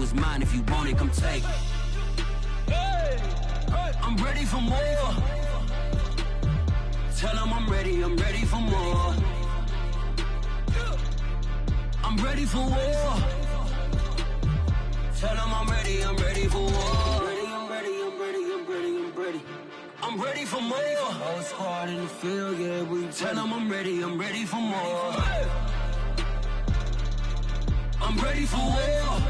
title is mine. If you want it, come take it. I'm ready for more. Tell them I'm ready for more. I'm ready for war. Tell them I'm ready for war. I'm ready for more. Whole squad in the field, yeah, we tell them I'm ready for more. I'm ready for war.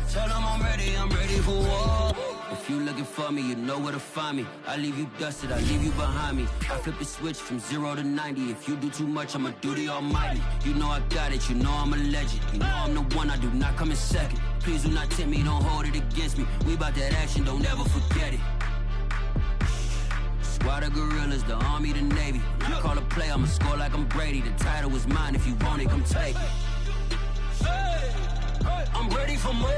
Tell them I'm ready for war. If you looking for me, you know where to find me. I leave you dusted, I leave you behind me. I flip the switch from 0 to 90. If you do too much, I'ma do the almighty. You know I got it, you know I'm a legend. You know I'm the one, I do not come in second. Please do not tempt me, don't hold it against me. We bout that action, don't ever forget it. Squad of gorillas, the army, the navy. You call a play, I'ma score like I'm Brady. The title is mine, if you want it, come take it. I'm ready for more.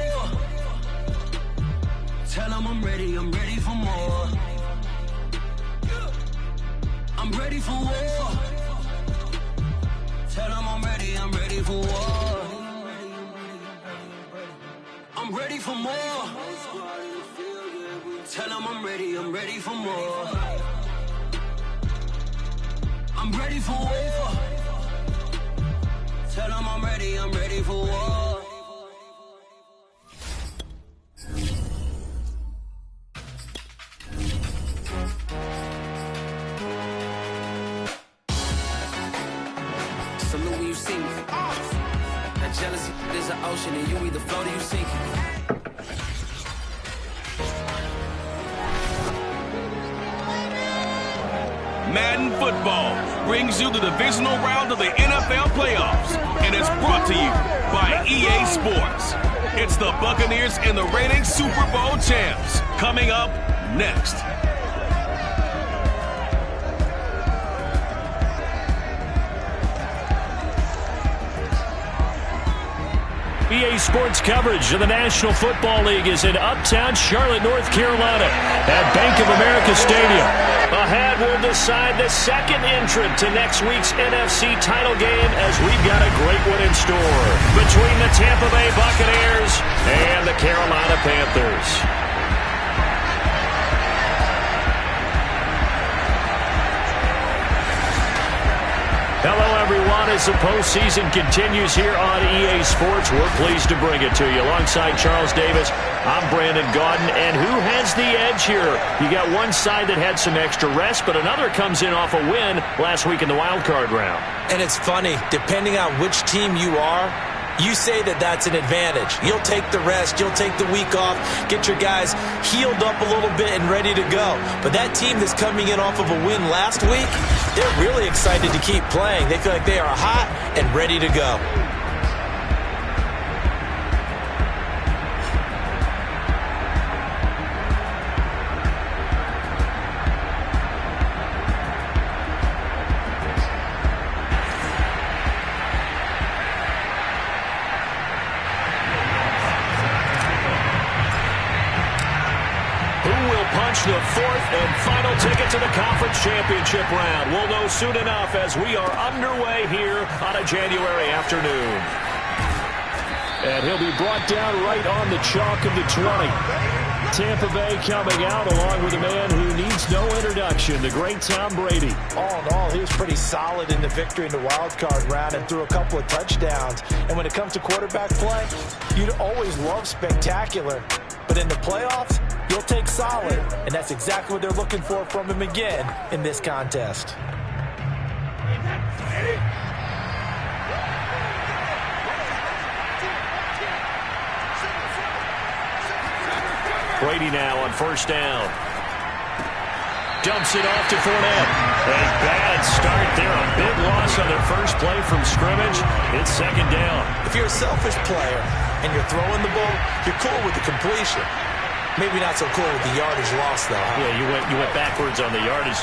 Tell them I'm ready for more. I'm ready for war. Tell them I'm ready for war. I'm ready for more. Tell them I'm ready for more. I'm ready for war. Tell them I'm ready for war. Salute when you see me. That jealousy is an ocean and you either float or you sink it. Madden Football brings you the divisional round of the NFL playoffs, and it's brought to you by EA Sports. It's the Buccaneers and the reigning Super Bowl champs. Coming up next. EA Sports coverage of the National Football League is in uptown Charlotte, North Carolina at Bank of America Stadium. Ahead will decide the second entrant to next week's NFC title game as we've got a great one in store between the Tampa Bay Buccaneers and the Carolina Panthers. Hello, everyone. As the postseason continues here on EA Sports, we're pleased to bring it to you. Alongside Charles Davis, I'm Brandon Gaudin. And who has the edge here? You got one side that had some extra rest, but another comes in off a win last week in the wild card round. And it's funny, depending on which team you are, you say that that's an advantage. You'll take the rest. You'll take the week off. Get your guys healed up a little bit and ready to go. But that team that's coming in off of a win last week, they're really excited to keep playing. They feel like they are hot and ready to go. The fourth and final ticket to the conference championship round. We'll know soon enough as we are underway here on a January afternoon. And he'll be brought down right on the chalk of the 20. Tampa Bay coming out along with a man who needs no introduction, the great Tom Brady. All in all, he was pretty solid in the victory in the wild card round and threw a couple of touchdowns. And when it comes to quarterback play, you'd always love spectacular. But in the playoffs, you'll take solid, and that's exactly what they're looking for from him again in this contest. Brady now on first down. Dumps it off to Fournette. A bad start there. A big loss on their first play from scrimmage. It's second down. If you're a selfish player and you're throwing the ball, you're cool with the completion. Maybe not so cool with the yardage loss, though. Huh? Yeah, you went backwards on the yardage.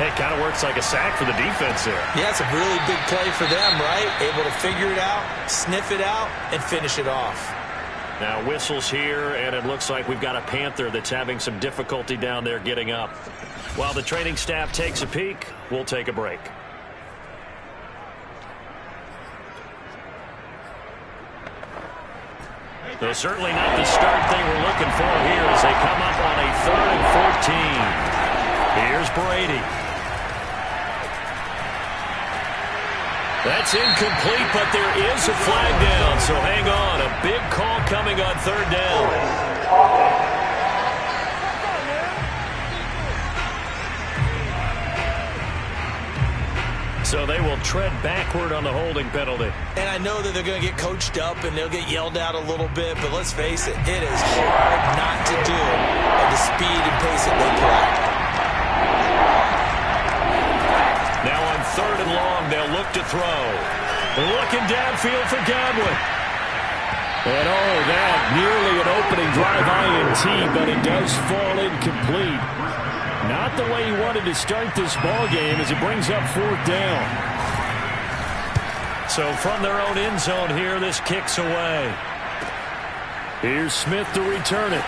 Hey, it kind of works like a sack for the defense there. Yeah, it's a really big play for them, right? Able to figure it out, sniff it out, and finish it off. Now whistles here, and it looks like we've got a Panther that's having some difficulty down there getting up. While the training staff takes a peek, we'll take a break. So certainly not the start they were looking for here as they come up on a 3rd and 14. Here's Brady. That's incomplete, but there is a flag down, so hang on. A big call coming on 3rd down. So they will tread backward on the holding penalty. And I know that they're going to get coached up and they'll get yelled at a little bit, but let's face it, it is hard not to do at the speed and pace that they play. Now on 3rd and long, they'll look to throw. Looking downfield for Godwin. And oh, that nearly an opening drive INT, but it does fall incomplete. Not the way he wanted to start this ball game as it brings up 4th down. So from their own end zone here, this kicks away. Here's Smith to return it.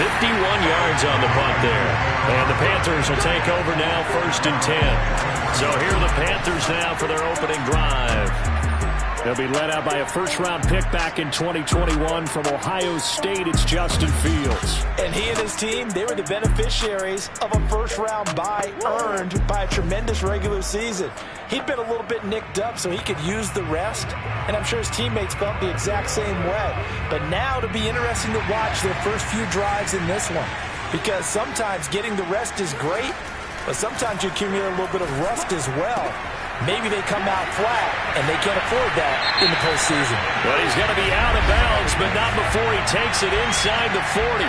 51 yards on the punt there. And the Panthers will take over now, 1st and 10. So here are the Panthers now for their opening drive. They'll be led out by a first-round pick back in 2021 from Ohio State. It's Justin Fields. And he and his team, they were the beneficiaries of a first-round bye earned by a tremendous regular season. He'd been a little bit nicked up, so he could use the rest. And I'm sure his teammates felt the exact same way. But now it'll be interesting to watch their first few drives in this one. Because sometimes getting the rest is great, but sometimes you accumulate a little bit of rust as well. Maybe they come out flat, and they can't afford that in the postseason. Well, he's going to be out of bounds, but not before he takes it inside the 40.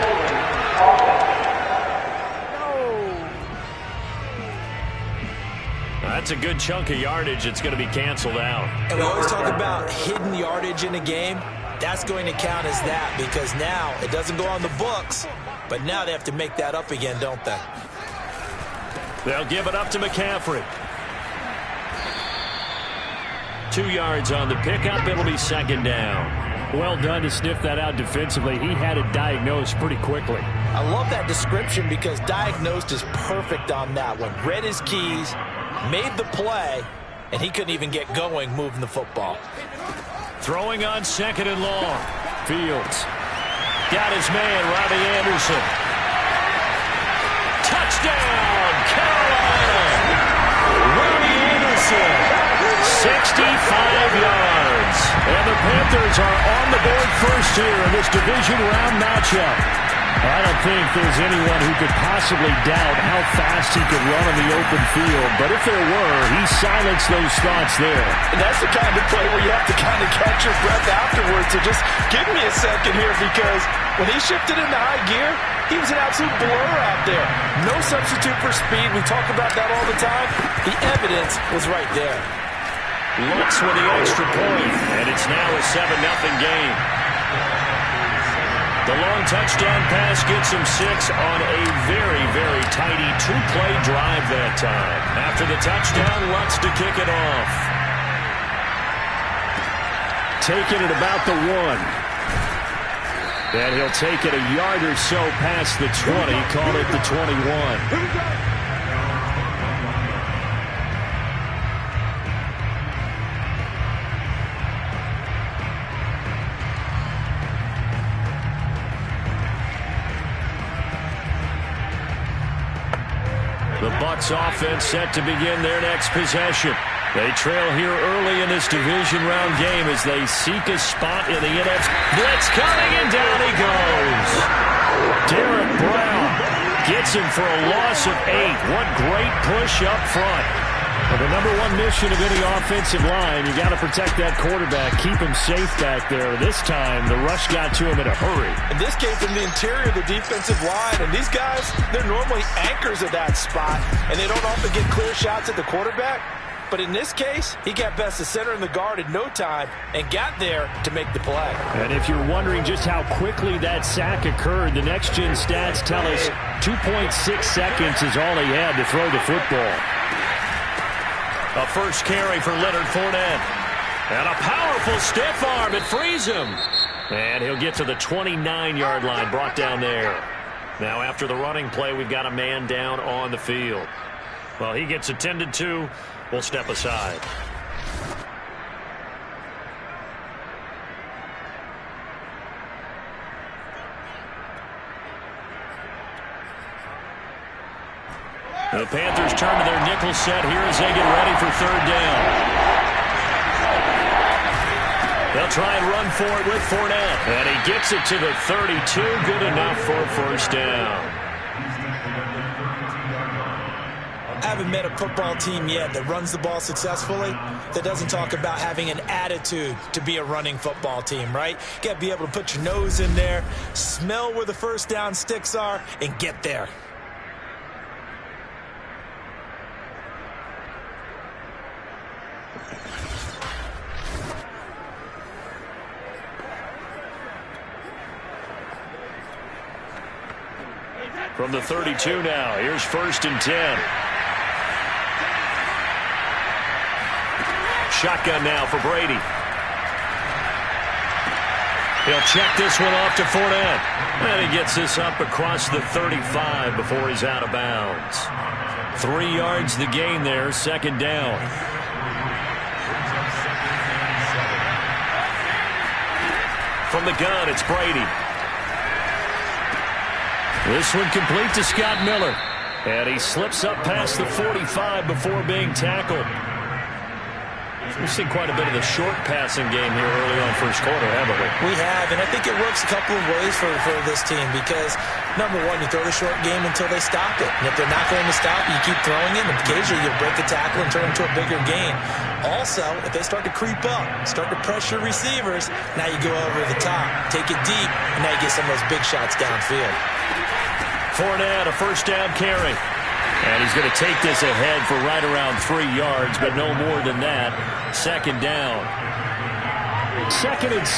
That's a good chunk of yardage. It's going to be canceled out. And we always talk about hidden yardage in a game. That's going to count as that because now it doesn't go on the books, but now they have to make that up again, don't they? They'll give it up to McCaffrey. 2 yards on the pickup. It'll be 2nd down. Well done to sniff that out defensively. He had it diagnosed pretty quickly. I love that description because diagnosed is perfect on that one. Read his keys, made the play, and he couldn't even get going moving the football. Throwing on 2nd and long. Fields. Got his man, Robbie Anderson. Touchdown, Carolina! Robbie Anderson. 65 yards. And the Panthers are on the board first here in this division round matchup. I don't think there's anyone who could possibly doubt how fast he could run on the open field. But if there were, he silenced those thoughts there. And that's the kind of play where you have to kind of catch your breath afterwards. So just give me a second here because when he shifted into high gear, he was an absolute blur out there. No substitute for speed. We talk about that all the time. The evidence was right there. Looks with the extra point, and it's now a 7-0 game. The long touchdown pass gets him 6 on a very, very tidy 2-play drive that time. After the touchdown, Lutz to kick it off. Taking it about the 1. And he'll take it a yard or so past the 20, call it the 21. The Bucs offense set to begin their next possession. They trail here early in this division round game as they seek a spot in the NFC. Blitz coming, and down he goes. Derek Brown gets him for a loss of 8. What great push up front. Well, the number one mission of any offensive line, you got to protect that quarterback, keep him safe back there. This time, the rush got to him in a hurry. In this case, from the interior of the defensive line, and these guys, they're normally anchors at that spot, and they don't often get clear shots at the quarterback. But in this case, he got past the center and the guard in no time and got there to make the play. And if you're wondering just how quickly that sack occurred, the next-gen stats tell us 2.6 seconds is all he had to throw the football. A first carry for Leonard Fournette. And a powerful stiff arm. It frees him. And he'll get to the 29-yard line, brought down there. Now after the running play, we've got a man down on the field. Well, he gets attended to. We'll step aside. The Panthers turn to their nickel set here as they get ready for third down. They'll try and run for it with Fournette. And he gets it to the 32. Good enough for a first down. I haven't met a football team yet that runs the ball successfully that doesn't talk about having an attitude to be a running football team, right? You got to be able to put your nose in there, smell where the first down sticks are, and get there. From the 32 now, here's 1st and 10. Shotgun now for Brady. He'll check this one off to Fournette. And he gets this up across the 35 before he's out of bounds. 3 yards the gain there, 2nd down. From the gun, it's Brady. This one complete to Scott Miller. And he slips up past the 45 before being tackled. We've seen quite a bit of the short passing game here early on first quarter, haven't we? We have, and I think it works a couple of ways for this team because, number one, you throw the short game until they stop it. And if they're not going to stop it, you keep throwing it, and occasionally you'll break a tackle and turn it into a bigger gain. Also, if they start to creep up, start to pressure receivers, now you go over the top, take it deep, and now you get some of those big shots downfield. Fournette, a first down carry. And he's going to take this ahead for right around 3 yards, but no more than that. 2nd down. 2nd and 6.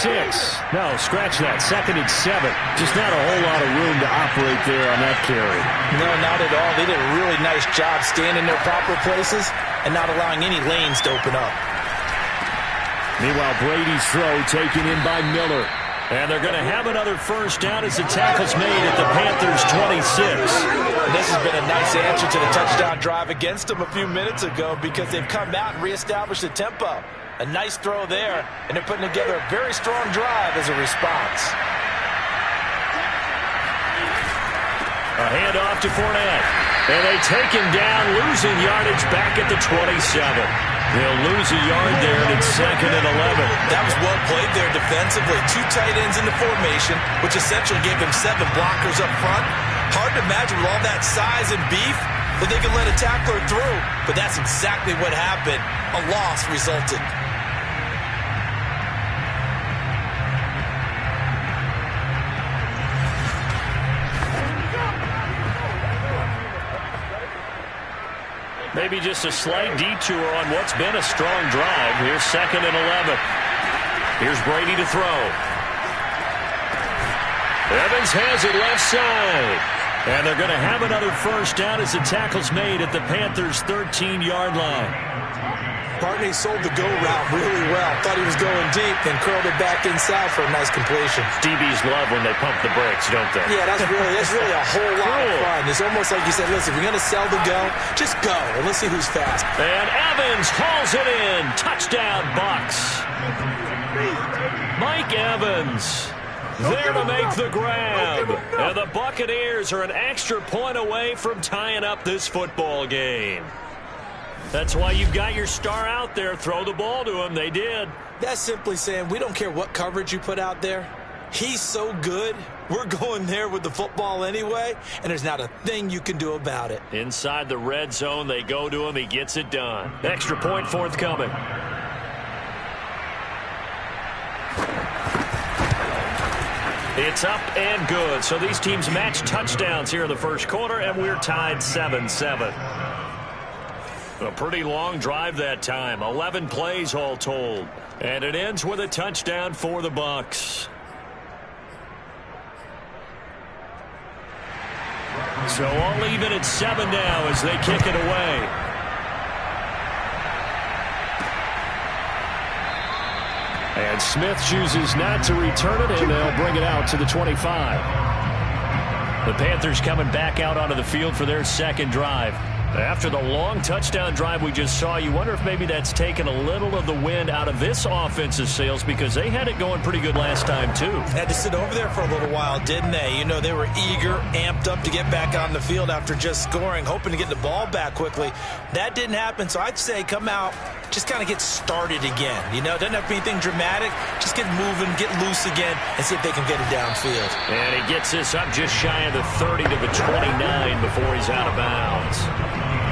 No, scratch that. 2nd and 7. Just not a whole lot of room to operate there on that carry. No, not at all. They did a really nice job staying in their proper places and not allowing any lanes to open up. Meanwhile, Brady's throw taken in by Miller. And they're going to have another first down as the tackle's made at the Panthers' 26. And this has been a nice answer to the touchdown drive against them a few minutes ago because they've come out and reestablished the tempo. A nice throw there, and they're putting together a very strong drive as a response. A handoff to Fournette. And they take him down, losing yardage back at the 27. They'll lose a yard there, and it's 2nd and 11. That was well played there defensively. 2 tight ends in the formation, which essentially gave them 7 blockers up front. Hard to imagine with all that size and beef that they could let a tackler through. But that's exactly what happened. A loss resulted. Maybe just a slight detour on what's been a strong drive. Here's 2nd and 11. Here's Brady to throw. Evans has it left side. And they're going to have another first down as the tackle's made at the Panthers' 13-yard line. Partney sold the go route really well. Thought he was going deep, then curled it back inside for a nice completion. DBs love when they pump the brakes, don't they? Yeah, that's really a whole lot of fun. It's almost like you said, listen, if you're going to sell the go, just go, and let's see who's fast. And Evans hauls it in. Touchdown, Bucs. Mike Evans there to make the grab. And the Buccaneers are an extra point away from tying up this football game. That's why you've got your star out there. Throw the ball to him. They did. That's simply saying we don't care what coverage you put out there. He's so good. We're going there with the football anyway, and there's not a thing you can do about it. Inside the red zone, they go to him. He gets it done. Extra point forthcoming. It's up and good. So these teams match touchdowns here in the first quarter, and we're tied 7-7. A pretty long drive that time. 11 plays all told. And it ends with a touchdown for the Bucs. So all even at 7 now as they kick it away. And Smith chooses not to return it, and they'll bring it out to the 25. The Panthers coming back out onto the field for their second drive. After the long touchdown drive we just saw, you wonder if maybe that's taken a little of the wind out of this offense's sails because they had it going pretty good last time, too. Had to sit over there for a little while, didn't they? You know, they were eager, amped up to get back on the field after just scoring, hoping to get the ball back quickly. That didn't happen, so I'd say come out, just kind of get started again. You know, doesn't have to be anything dramatic. Just get moving, get loose again, and see if they can get it downfield. And he gets this up just shy of the 30 to the 29 before he's out of bounds.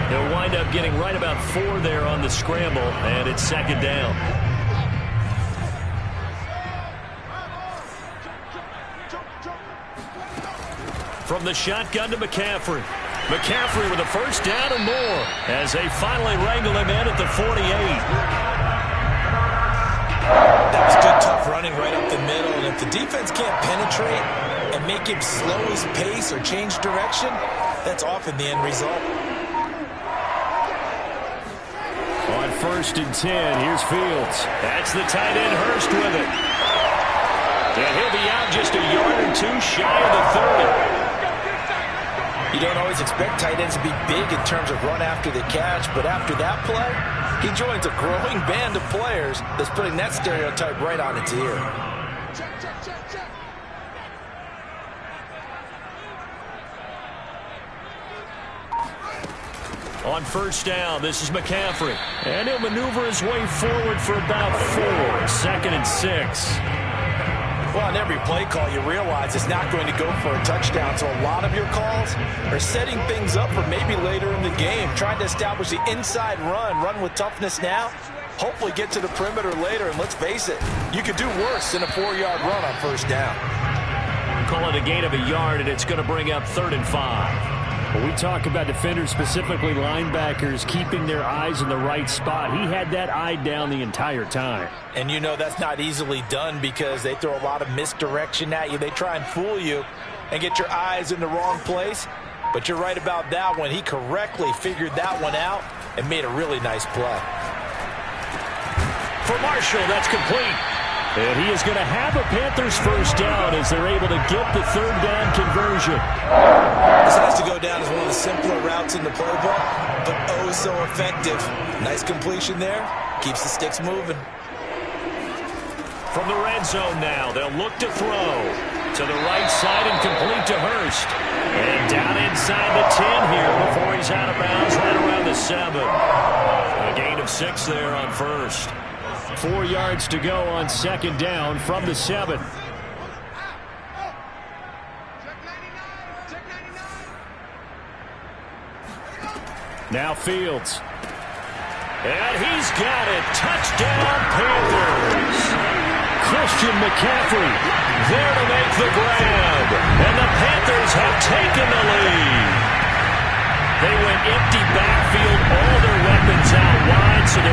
He'll wind up getting right about 4 there on the scramble, and it's second down. From the shotgun to McCaffrey. McCaffrey with a first down and more as they finally wrangle him in at the 48. That was good, tough running right up the middle, and if the defense can't penetrate and make him slow his pace or change direction, that's often the end result. On 1st and 10, here's Fields. That's the tight end Hurst with it. And he'll be out just a yard or 2 shy of the 30. You don't always expect tight ends to be big in terms of run after the catch, but after that play, he joins a growing band of players that's putting that stereotype right on its ear. On 1st down, this is McCaffrey. And he'll maneuver his way forward for about 4. 2nd and 6. Well, on every play call, you realize it's not going to go for a touchdown, so a lot of your calls are setting things up for maybe later in the game, trying to establish the inside run with toughness now, hopefully get to the perimeter later, and let's face it, you could do worse than a 4-yard run on 1st down. Call it a gain of a yard, and it's going to bring up 3rd and 5. When we talk about defenders, specifically linebackers, keeping their eyes in the right spot, he had that eye down the entire time. And you know that's not easily done because they throw a lot of misdirection at you. They try and fool you and get your eyes in the wrong place. But you're right about that one. He correctly figured that one out and made a really nice play. For Marshall, that's complete. And he is going to have a Panthers first down as they're able to get the 3rd down conversion. This has to go down as one of the simpler routes in the playbook, but oh so effective. Nice completion there. Keeps the sticks moving. From the red zone now, they'll look to throw. To the right side and complete to Hurst. And down inside the 10 here before he's out of bounds right around the 7. A gain of 6 there on 1st. 4 yards to go on 2nd down from the 7. Now Fields. And he's got it. Touchdown, Panthers. Christian McCaffrey there to make the grab. And the Panthers have taken the lead. They went empty backfield, all their weapons out wide, so there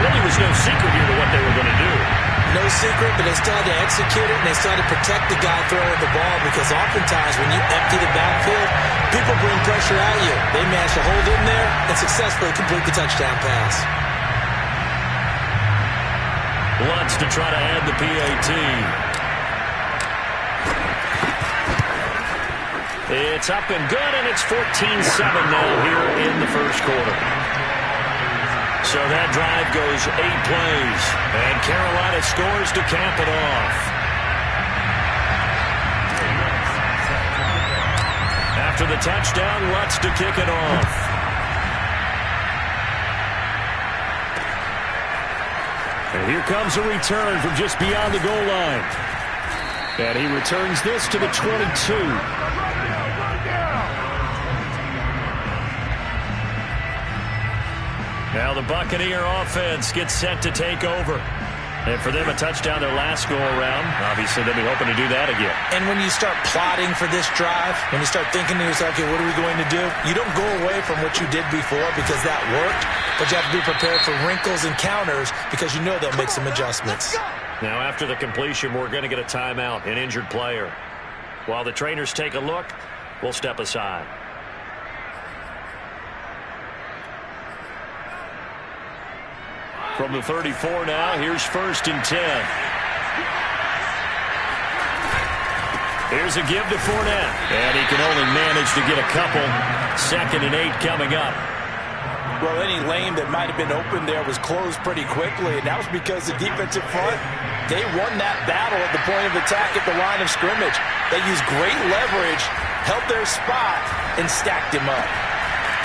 really was no secret here to what they were going to do. No secret, but they still had to execute it, and they still had to protect the guy throwing the ball because oftentimes when you empty the backfield, people bring pressure at you. They managed to hold in there and successfully complete the touchdown pass. Lutz to try to add the PAT. It's up and good, and it's 14-7 now here in the 1st quarter. So that drive goes 8 plays, and Carolina scores to cap it off. After the touchdown, Lutz to kick it off. And here comes a return from just beyond the goal line. And he returns this to the 22. Now the Buccaneer offense gets set to take over. And for them, a touchdown their last go-around. Obviously, they'll be hoping to do that again. And when you start plotting for this drive, when you start thinking to yourself, okay, what are we going to do? You don't go away from what you did before because that worked, but you have to be prepared for wrinkles and counters because you know they'll make some adjustments. Now, after the completion, we're going to get a timeout, an injured player. While the trainers take a look, we'll step aside. From the 34 now, here's 1st and 10. Here's a give to Fournette. And he can only manage to get a couple. 2nd and 8 coming up. Well, any lane that might have been open there was closed pretty quickly, and that was because the defensive front, they won that battle at the point of attack at the line of scrimmage. They used great leverage, held their spot, and stacked him up.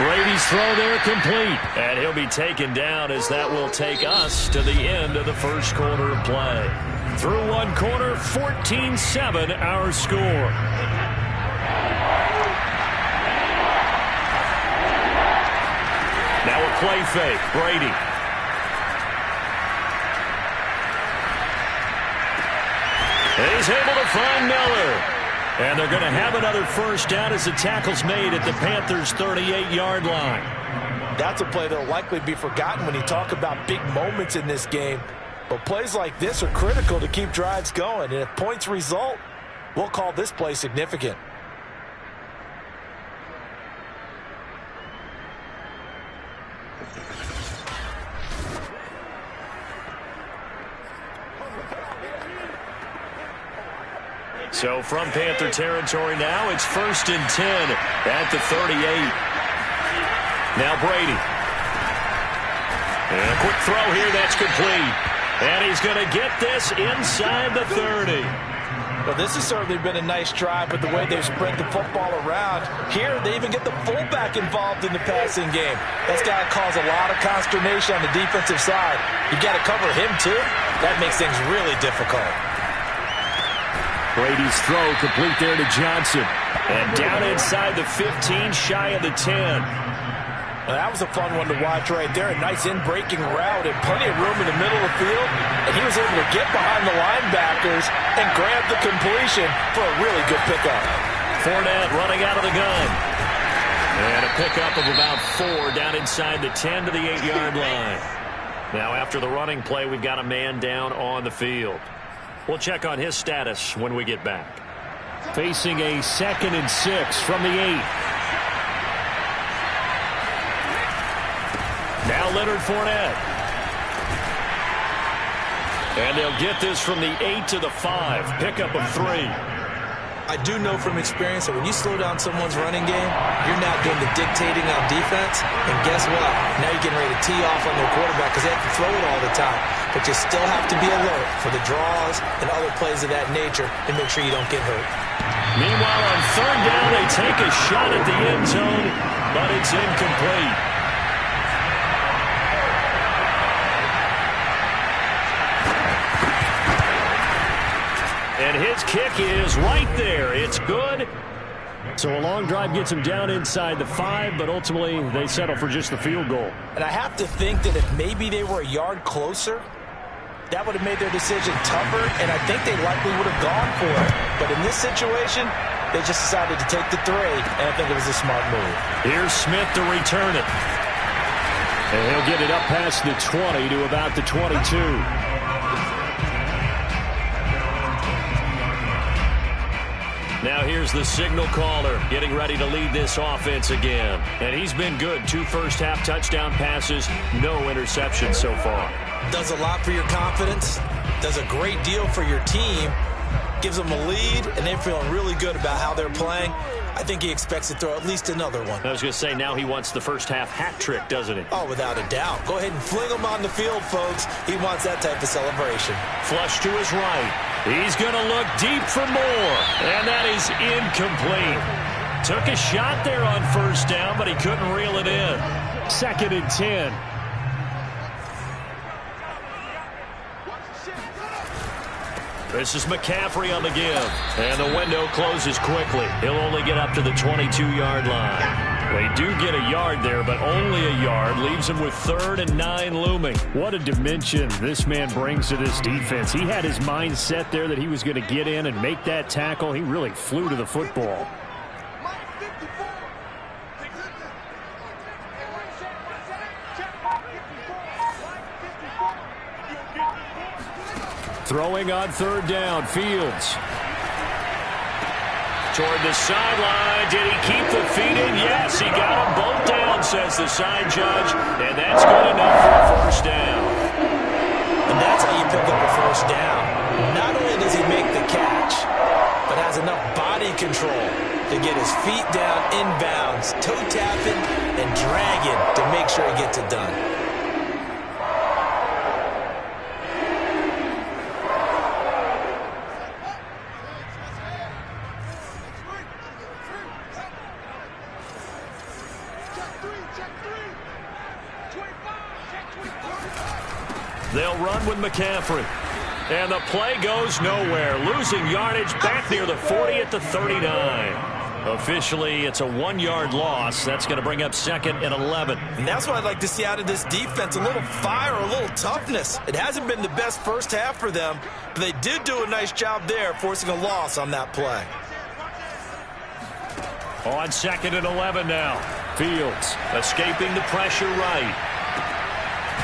Brady's throw there complete, and he'll be taken down as that will take us to the end of the first quarter of play. Through one quarter, 14-7 our score. Now a play fake, Brady. And he's able to find Miller. And they're going to have another first down as the tackle's made at the Panthers' 38-yard line. That's a play that will likely be forgotten when you talk about big moments in this game. But plays like this are critical to keep drives going. And if points result, we'll call this play significant. So from Panther territory now, it's 1st and 10 at the 38. Now Brady. And a quick throw here, that's complete. And he's going to get this inside the 30. Well, this has certainly been a nice drive, but the way they've spread the football around, here they even get the fullback involved in the passing game. That's got to cause a lot of consternation on the defensive side. You got to cover him too. That makes things really difficult. Brady's throw complete there to Johnson. And down inside the 15, shy of the 10. Well, that was a fun one to watch right there. A nice in-breaking route and plenty of room in the middle of the field. And he was able to get behind the linebackers and grab the completion for a really good pickup. Fournette running out of the gun. And a pickup of about 4 down inside the 10 to the 8-yard line. Now after the running play, we've got a man down on the field. We'll check on his status when we get back. Facing a 2nd and 6 from the 8. Now Leonard Fournette. And they'll get this from the 8 to the 5. Pickup of 3. I do know from experience that when you slow down someone's running game, you're not doing the dictating on defense. And guess what? Now you're getting ready to tee off on their quarterback because they have to throw it all the time. But you still have to be alert for the draws and other plays of that nature and make sure you don't get hurt. Meanwhile, on 3rd down, they take a shot at the end zone, but it's incomplete. And his kick is right there. It's good. So a long drive gets him down inside the 5, but ultimately they settle for just the field goal. And I have to think that if maybe they were a yard closer, that would have made their decision tougher, and I think they likely would have gone for it. But in this situation, they just decided to take the 3, and I think it was a smart move. Here's Smith to return it. And he'll get it up past the 20 to about the 22. Now here's the signal caller getting ready to lead this offense again. And he's been good. 2 first-half touchdown passes, no interceptions so far. Does a lot for your confidence, does a great deal for your team, gives them a lead, and they're feeling really good about how they're playing. I think he expects to throw at least another one. I was going to say, now he wants the first-half hat trick, doesn't he? Oh, without a doubt. Go ahead and fling him on the field, folks. He wants that type of celebration. Flush to his right. He's going to look deep for more, and that is incomplete. Took a shot there on 1st down, but he couldn't reel it in. 2nd and 10. This is McCaffrey on the give. And the window closes quickly. He'll only get up to the 22-yard line. They do get a yard there, but only a yard. Leaves him with 3rd and 9 looming. What a dimension this man brings to this defense. He had his mind set there that he was going to get in and make that tackle. He really flew to the football. Throwing on 3rd down, Fields. Toward the sideline. Did he keep the feet in? Yes, he got them both down, says the side judge. And that's good enough for a 1st down. And that's how you pick up a 1st down. Not only does he make the catch, but has enough body control to get his feet down inbounds, toe tapping and dragging to make sure he gets it done. They'll run with McCaffrey. And the play goes nowhere. Losing yardage back near the 40 at the 39. Officially, it's a 1-yard loss. That's going to bring up 2nd and 11. And that's what I'd like to see out of this defense. A little fire, a little toughness. It hasn't been the best first half for them, but they did do a nice job there, forcing a loss on that play. On 2nd and 11 now. Fields escaping the pressure right.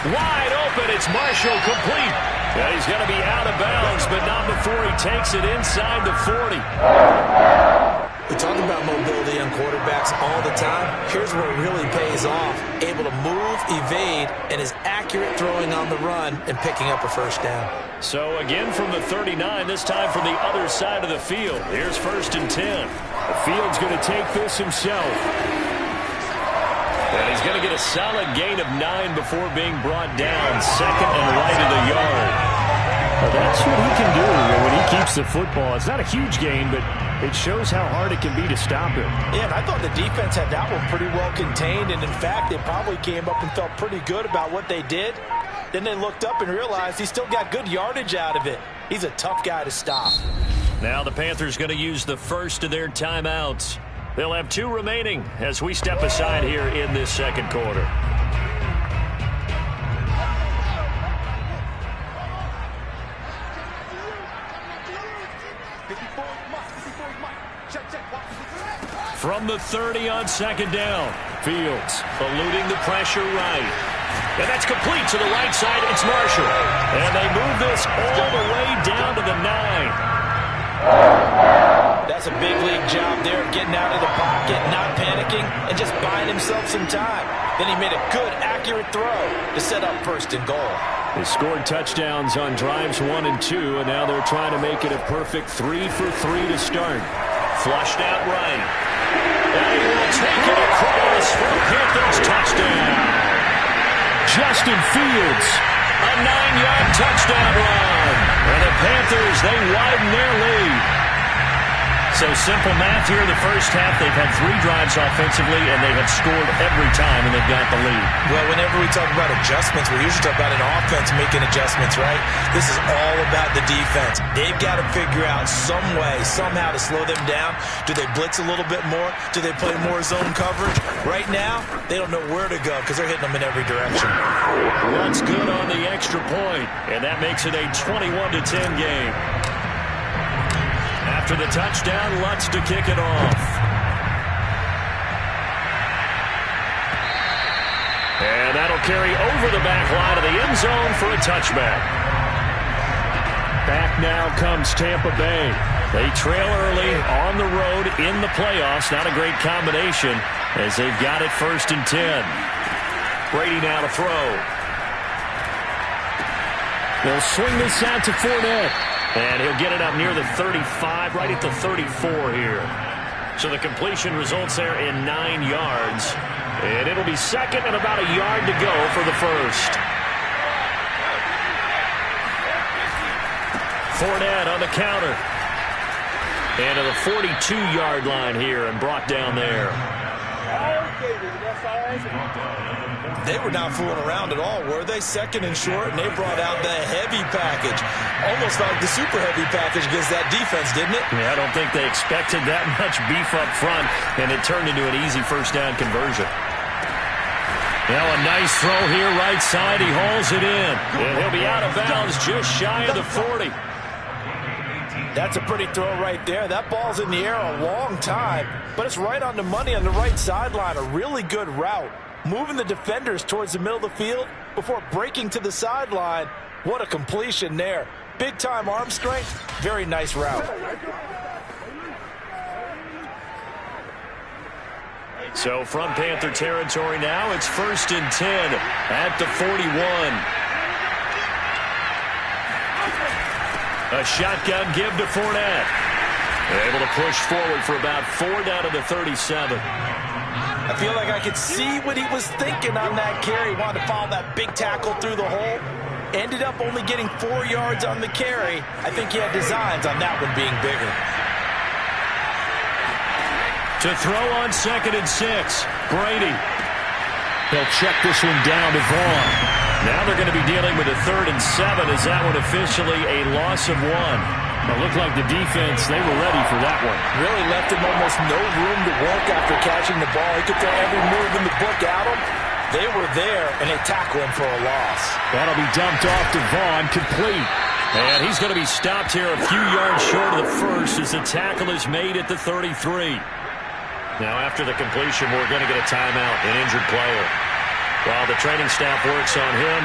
Wide open. It's Marshall complete. Yeah, he's going to be out of bounds, but not before he takes it inside the 40. We talk about mobility on quarterbacks all the time. Here's where it really pays off. Able to move, evade, and is accurate throwing on the run and picking up a first down. So again from the 39, this time from the other side of the field. Here's 1st and 10. Fields going to take this himself. And he's going to get a solid gain of 9 before being brought down. 2nd and right of the yard. Well, that's what he can do when he keeps the football. It's not a huge gain, but it shows how hard it can be to stop him. Yeah, and I thought the defense had that one pretty well contained. And, in fact, they probably came up and felt pretty good about what they did. Then they looked up and realized he still got good yardage out of it. He's a tough guy to stop. Now the Panthers going to use the first of their timeouts. They'll have 2 remaining as we step aside here in this second quarter. From the 30 on 2nd down. Fields eluding the pressure right. And that's complete to the right side. It's Marshall. And they move this all the way down to the 9. That's a big league job there of getting out of the pocket, not panicking, and just buying himself some time. Then he made a good, accurate throw to set up 1st and goal. They scored touchdowns on drives 1 and 2, and now they're trying to make it a perfect 3 for 3 to start. Flushed out right. And he will take it across for a Panthers touchdown. Justin Fields, a 9-yard touchdown run. And the Panthers, they widen their lead. So simple math here in the first half. They've had 3 drives offensively, and they have scored every time, and they've got the lead. Well, whenever we talk about adjustments, we usually talk about an offense making adjustments, right? This is all about the defense. They've got to figure out some way, somehow to slow them down. Do they blitz a little bit more? Do they play more zone coverage? Right now, they don't know where to go because they're hitting them in every direction. That's good on the extra point, and that makes it a 21-10 game. After the touchdown, Lutz to kick it off. And that'll carry over the back line of the end zone for a touchback. Back now comes Tampa Bay. They trail early on the road in the playoffs. Not a great combination as they've got it 1st and 10. Brady now to throw. They'll swing this out to Fournette. And he'll get it up near the 35, right at the 34 here. So the completion results there in 9 yards. And it'll be 2nd and about a yard to go for the first. Fournette on the counter. And to the 42-yard line here and brought down there. They were not fooling around at all, were they? 2nd and short, and they brought out the heavy package. Almost like the super heavy package against that defense, didn't it? Yeah, I don't think they expected that much beef up front, and it turned into an easy first down conversion. Now a nice throw here, right side. He hauls it in. And he'll be out of bounds just shy of the 40. That's a pretty throw right there. That ball's in the air a long time, but it's right on the money on the right sideline. A really good route. Moving the defenders towards the middle of the field before breaking to the sideline. What a completion there. Big-time arm strength. Very nice route. So from Panther territory now, it's 1st and 10 at the 41. A shotgun give to Fournette. They're able to push forward for about 4 down to the 37. I feel like I could see what he was thinking on that carry. Wanted to follow that big tackle through the hole. Ended up only getting 4 yards on the carry. I think he had designs on that one being bigger. To throw on 2nd and 6, Brady. He'll check this one down to Vaughn. Now they're going to be dealing with a 3rd and 7. Is that one officially a loss of 1? It looked like the defense, they were ready for that one. Really left him almost no room to work after catching the ball. He could throw every move in the book at him. They were there, and they tackle him for a loss. That'll be dumped off to Vaughn, complete. And he's going to be stopped here a few yards short of the first as the tackle is made at the 33. Now, after the completion, we're going to get a timeout, an injured player. While the training staff works on him,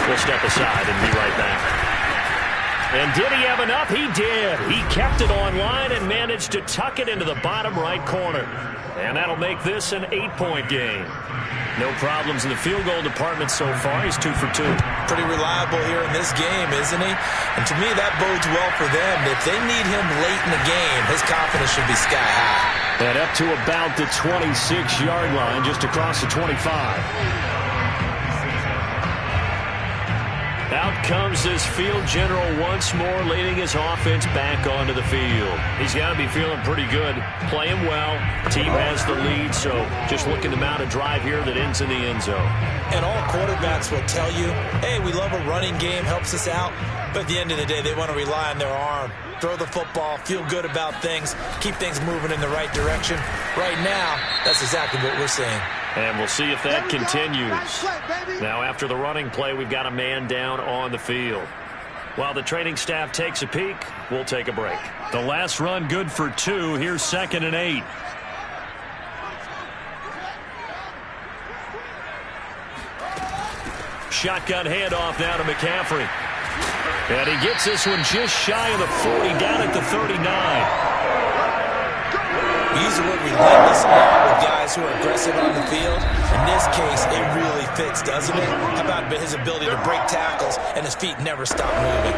we'll step aside and be right back. And did he have enough? He did. He kept it online and managed to tuck it into the bottom right corner. And that'll make this an 8-point game. No problems in the field goal department so far. He's 2 for 2. Pretty reliable here in this game, isn't he? And to me, that bodes well for them. If they need him late in the game, his confidence should be sky high. And up to about the 26-yard line, just across the 25. Out comes this field general once more, leading his offense back onto the field. He's got to be feeling pretty good, playing well. Team has the lead, so just looking to mount a drive here that ends in the end zone. And all quarterbacks will tell you, hey, we love a running game, helps us out. But at the end of the day, they want to rely on their arm. Throw the football, feel good about things, keep things moving in the right direction. Right now, that's exactly what we're seeing. And we'll see if that continues. Now, after the running play, we've got a man down on the field. While the training staff takes a peek, we'll take a break. The last run good for 2. Here's 2nd and 8. Shotgun handoff now to McCaffrey. And he gets this one just shy of the 40, down at the 39. We use the word relentless with guys who are aggressive on the field. In this case, it really fits, doesn't it? How about his ability to break tackles and his feet never stop moving?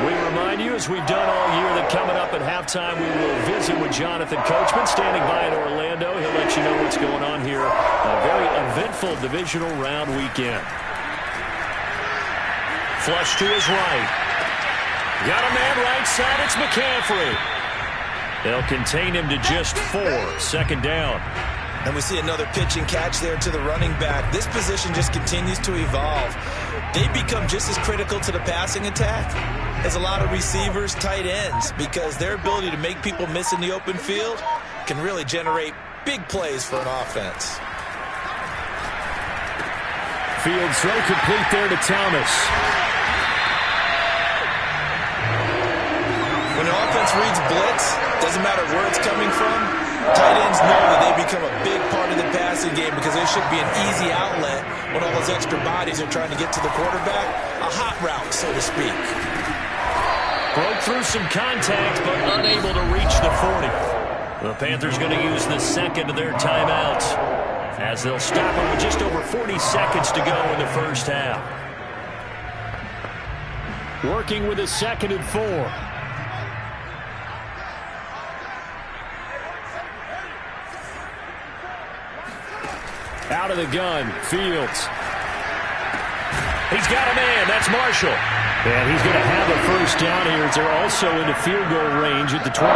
We remind you, as we've done all year, that coming up at halftime, we will visit with Jonathan Coachman, standing by in Orlando. He'll let you know what's going on here. A very eventful divisional round weekend. Flush to his right. Got a man right side. It's McCaffrey. They'll contain him to just 4. 2nd down. And we see another pitch and catch there to the running back. This position just continues to evolve. They become just as critical to the passing attack as a lot of receivers, tight ends, because their ability to make people miss in the open field can really generate big plays for an offense. Field throw complete there to Thomas. When the offense reads blitz, doesn't matter where it's coming from, tight ends know that they become a big part of the passing game because they should be an easy outlet when all those extra bodies are trying to get to the quarterback. A hot route, so to speak. Broke through some contact, but unable to reach the 40. The Panthers going to use the 2nd of their timeouts as they'll stop it with just over 40 seconds to go in the first half. Working with a 2nd and 4. Out of the gun, Fields. He's got a man, that's Marshall. And he's going to have a first down here as they're also into field goal range at the 28.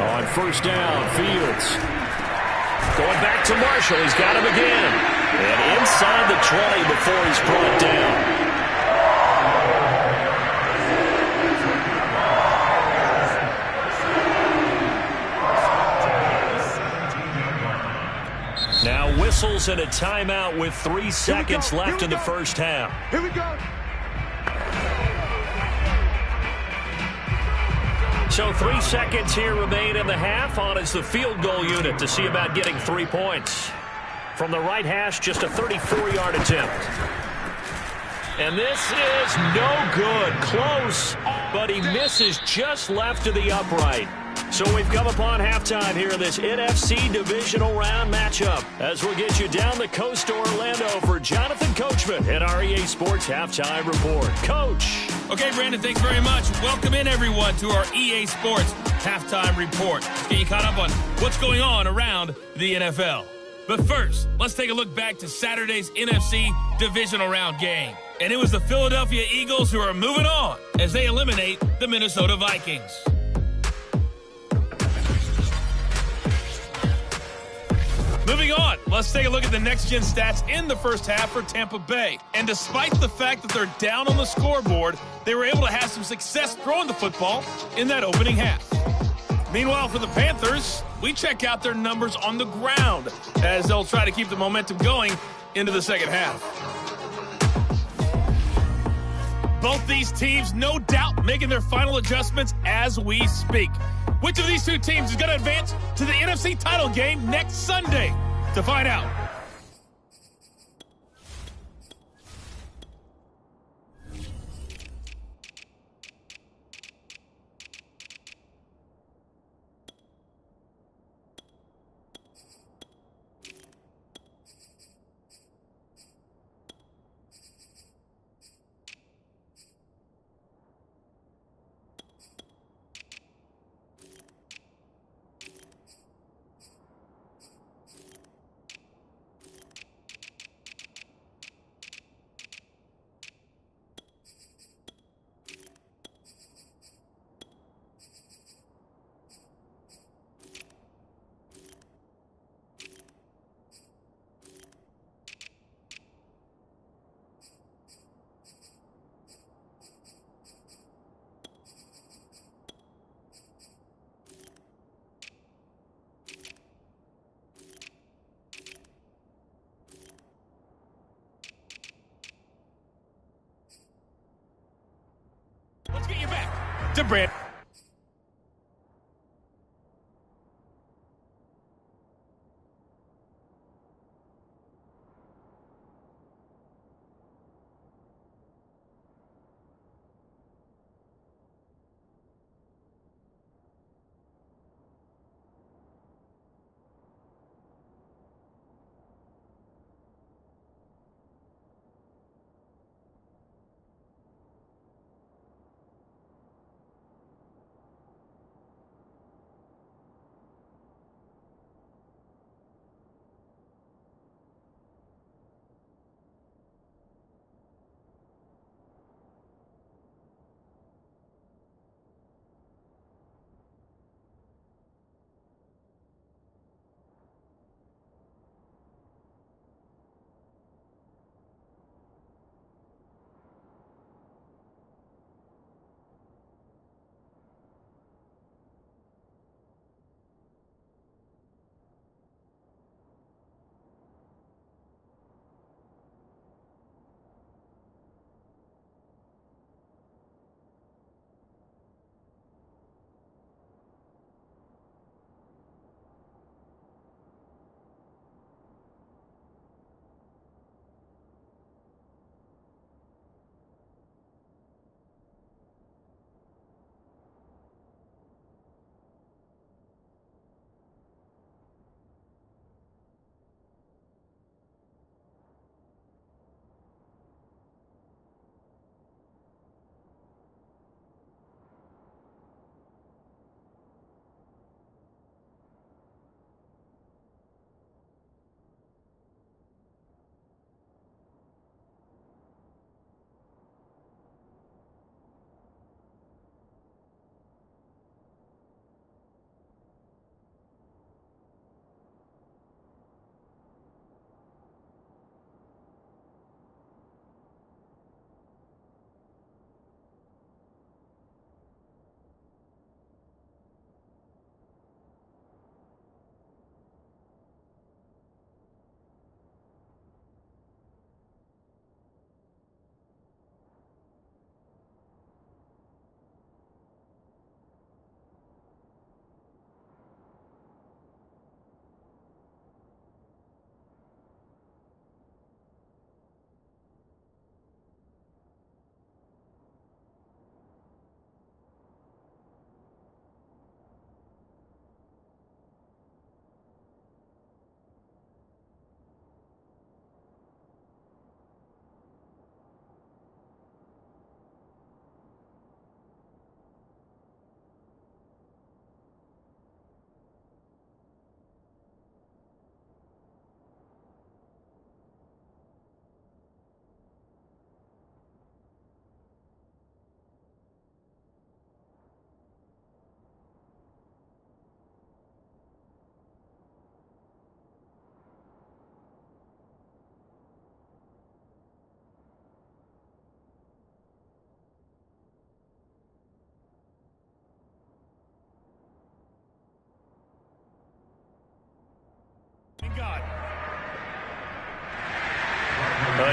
On first down, Fields. Going back to Marshall, he's got him again. And inside the 20 before he's brought down. Now whistles and a timeout with 3 seconds left in the first half. Here we go. So 3 seconds here remain in the half. On is the field goal unit to see about getting 3 points. From the right hash, just a 34-yard attempt. And this is no good. Close, but he misses just left of the upright. So we've come upon halftime here in this NFC divisional round matchup as we'll get you down the coast to Orlando for Jonathan Coachman and our EA Sports Halftime Report. Coach. Okay, Brandon, thanks very much. Welcome in, everyone, to our EA Sports Halftime Report. Let's get you caught up on what's going on around the NFL. But first, let's take a look back to Saturday's NFC divisional round game. And it was the Philadelphia Eagles who are moving on as they eliminate the Minnesota Vikings. Moving on, let's take a look at the next-gen stats in the first half for Tampa Bay. And despite the fact that they're down on the scoreboard, they were able to have some success throwing the football in that opening half. Meanwhile, for the Panthers, we check out their numbers on the ground as they'll try to keep the momentum going into the second half. Both these teams, no doubt, making their final adjustments as we speak. Which of these two teams is going to advance to the NFC title game next Sunday? To find out. Let's get you back to Brand.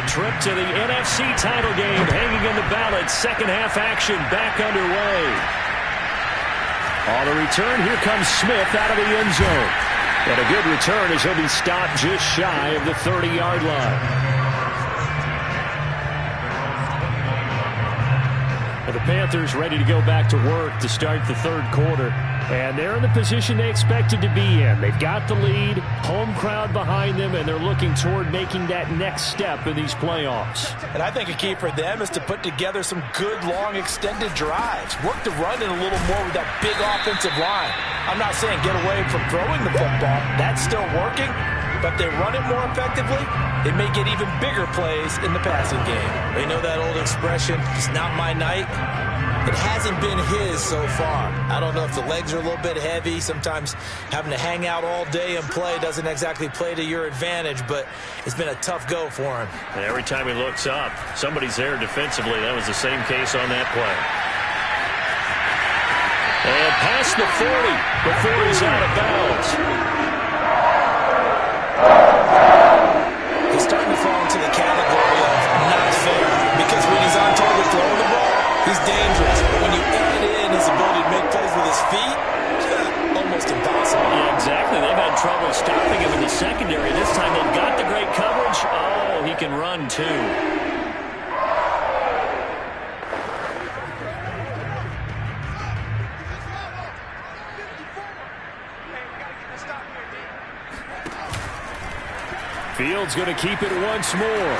trip to the NFC title game hanging in the balance. Second half action back underway. On the return, here comes Smith out of the end zone. And a good return as he'll be stopped just shy of the 30-yard line. The Panthers ready to go back to work to start the third quarter. And they're in the position they expected to be in. They've got the lead, home crowd behind them, and they're looking toward making that next step in these playoffs. And I think a key for them is to put together some good, long, extended drives. Work the run in a little more with that big offensive line. I'm not saying get away from throwing the football. That's still working. But if they run it more effectively, they may get even bigger plays in the passing game. They know that old expression, it's not my night. It hasn't been his so far. I don't know if the legs are a little bit heavy. Sometimes having to hang out all day and play doesn't exactly play to your advantage, but it's been a tough go for him. And every time he looks up, somebody's there defensively. That was the same case on that play. And past the 40 before he's out of bounds. He's starting to fall into the category of not fair, because when he's on target throwing the ball, he's dangerous. But when you add in his ability to make plays with his feet, almost impossible. Yeah, exactly. They've had trouble stopping him in the secondary. This time they've got the great coverage. Oh, he can run too. Fields going to keep it once more.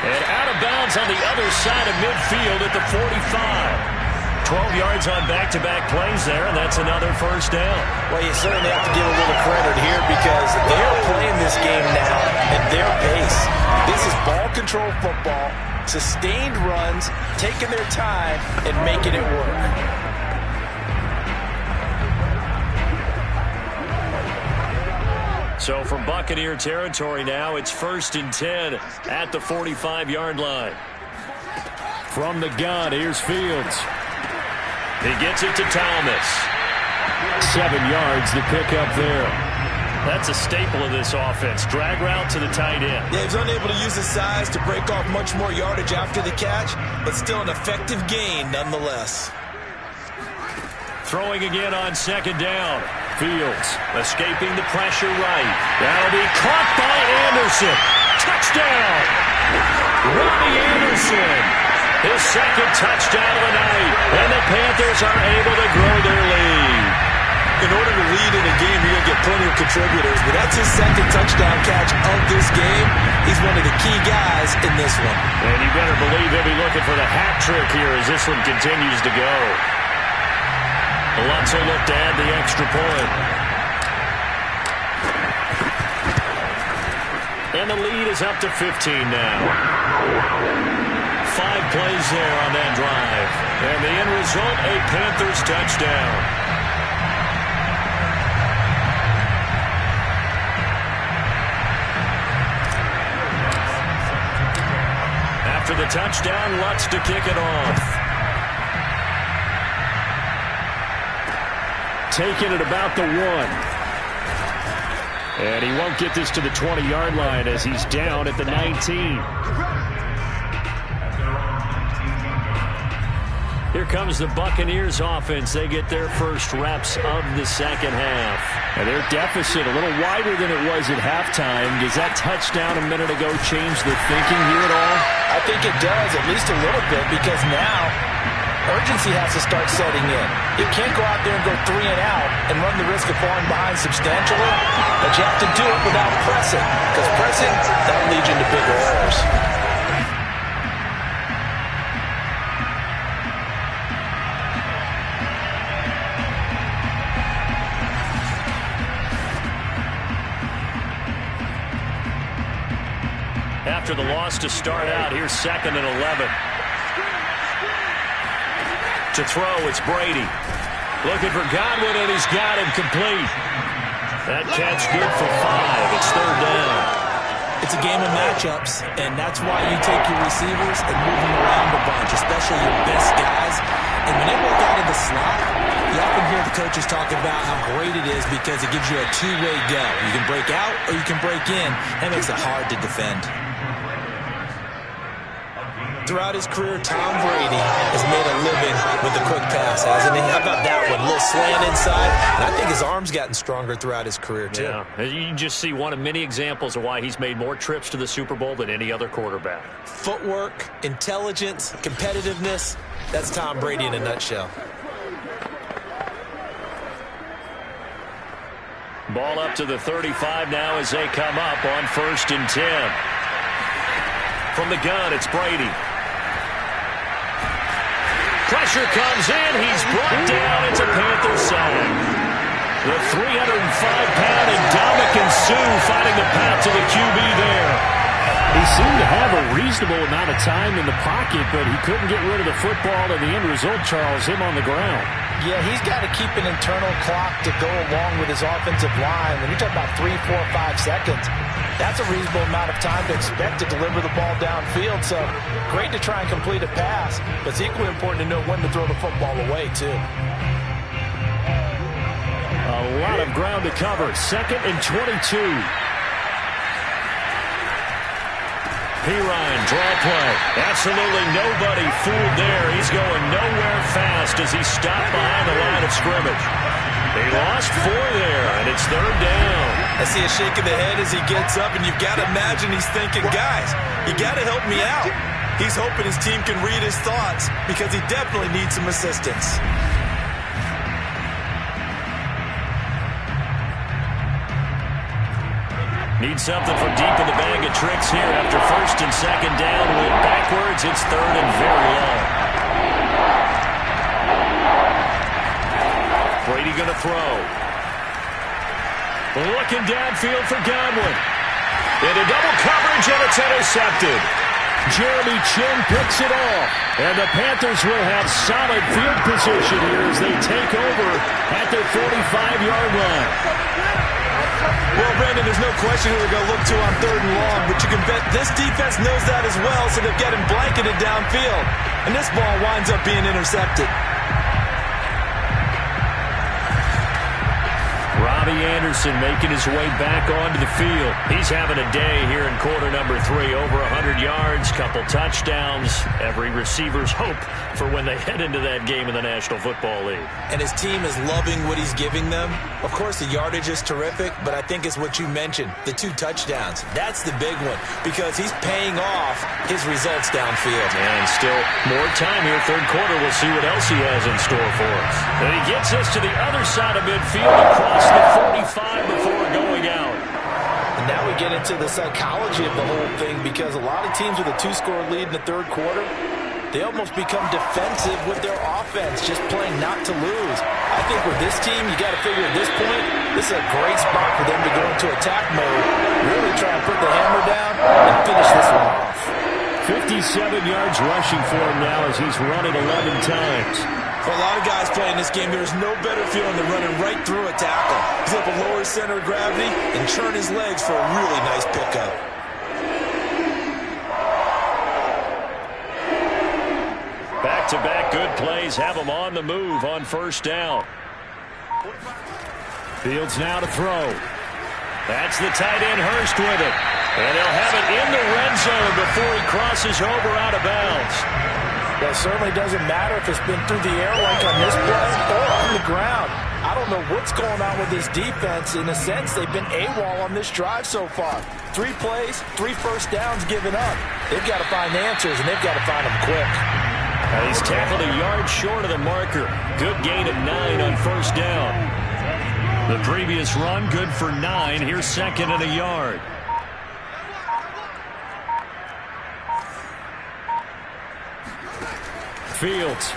And out of bounds on the other side of midfield at the 45. 12 yards on back-to-back plays there, and that's another first down. Well, you certainly have to give a little credit here because they're playing this game now at their pace. This is ball control football, sustained runs, taking their time, and making it work. So from Buccaneer territory now, it's 1st and 10 at the 45-yard line. From the gun, here's Fields. He gets it to Thomas. 7 yards to pick up there. That's a staple of this offense. Drag route to the tight end. Yeah, he's unable to use his size to break off much more yardage after the catch, but still an effective gain nonetheless. Throwing again on 2nd down. Fields escaping the pressure right. That'll be caught by Anderson. Touchdown! Ronnie Anderson. His 2nd touchdown of the night. And the Panthers are able to grow their lead. In order to lead in a game, you're going to get plenty of contributors, but that's his 2nd touchdown catch of this game. He's one of the key guys in this one. And you better believe he'll be looking for the hat trick here as this one continues to go. Lutz will look to add the extra point. And the lead is up to 15 now. 5 plays there on that drive. And the end result, a Panthers touchdown. After the touchdown, Lutz to kick it off. Taking it about the 1. And he won't get this to the 20-yard line as he's down at the 19. Here comes the Buccaneers offense. They get their first reps of the second half. And their deficit a little wider than it was at halftime. Does that touchdown a minute ago change the thinking here at all? I think it does, at least a little bit, because now urgency has to start setting in. You can't go out there and go 3 and out and run the risk of falling behind substantially, but you have to do it without pressing, because pressing, that'll lead you into bigger errors. After the loss to start out, here's 2nd and 11. To throw, it's Brady. Looking for Godwin, and he's got him complete. That catch good for 5. It's 3rd down. It's a game of matchups, and that's why you take your receivers and move them around a bunch, especially your best guys. And when they work out of the slot, you often hear the coaches talk about how great it is because it gives you a two-way go. You can break out or you can break in. That makes it hard to defend. Throughout his career, Tom Brady has made a living with the quick pass, hasn't he? How about that one? A little slant inside. And I think his arm's gotten stronger throughout his career, too. Yeah, you can just see one of many examples of why he's made more trips to the Super Bowl than any other quarterback. Footwork, intelligence, competitiveness. That's Tom Brady in a nutshell. Ball up to the 35 now as they come up on 1st and 10. From the gun, it's Brady. Pressure comes in. He's brought down. It's a Panthers side. The 305-pound Ndamukong Suh fighting the path to the QB there. He seemed to have a reasonable amount of time in the pocket, but he couldn't get rid of the football, and the end result, Charles, him on the ground. Yeah, he's got to keep an internal clock to go along with his offensive line. When you talk about 3, 4, 5 seconds, that's a reasonable amount of time to expect to deliver the ball downfield. So great to try and complete a pass, but it's equally important to know when to throw the football away, too. A lot of ground to cover. 2nd and 22. Ryan, draw play. Absolutely nobody fooled there. He's going nowhere fast as he stopped behind the line of scrimmage. They lost 4 there, and it's 3rd down. I see a shake of the head as he gets up, and you've got to imagine he's thinking, guys, you got to help me out. He's hoping his team can read his thoughts because he definitely needs some assistance. Need something from deep in the bag of tricks here after 1st and 2nd down. Went backwards. It's 3rd and very long. Brady going to throw. Looking downfield for Godwin. Into double coverage, and it's intercepted. Jeremy Chin picks it off. And the Panthers will have solid field position here as they take over at their 45-yard line. Well, Brandon, there's no question who they're going to look to on 3rd and long, but you can bet this defense knows that as well, so they've got him blanketed downfield. And this ball winds up being intercepted. Robbie Anderson making his way back onto the field. He's having a day here in quarter number 3. Over 100 yards, couple touchdowns. Every receiver's hope for when they head into that game in the National Football League. And his team is loving what he's giving them. Of course, the yardage is terrific, but I think it's what you mentioned, the 2 touchdowns. That's the big one because he's paying off his results downfield. And still more time here, 3rd quarter. We'll see what else he has in store for us. And he gets us to the other side of midfield across the 45 before going out. And now we get into the psychology of the whole thing because a lot of teams with a 2-score lead in the 3rd quarter, they almost become defensive with their offense, just playing not to lose. I think with this team, you got to figure at this point, this is a great spot for them to go into attack mode, really try and put the hammer down and finish this one off. 57 yards rushing for him now as he's run it 11 times. For a lot of guys playing this game, there's no better feeling than running right through a tackle. He's able to lower his center of gravity and churn his legs for a really nice pickup. Back-to-back good plays have him on the move on 1st down. Fields now to throw. That's the tight end Hurst with it. And he'll have it in the red zone before he crosses over out of bounds. Well, it certainly doesn't matter if it's been through the air like on this play or on the ground. I don't know what's going on with this defense. In a sense, they've been AWOL on this drive so far. 3 plays, 3 first downs given up. They've got to find answers, and they've got to find them quick. He's tackled a yard short of the marker. Good gain of 9 on 1st down. The previous run, good for 9. Here's 2nd and a yard. Fields.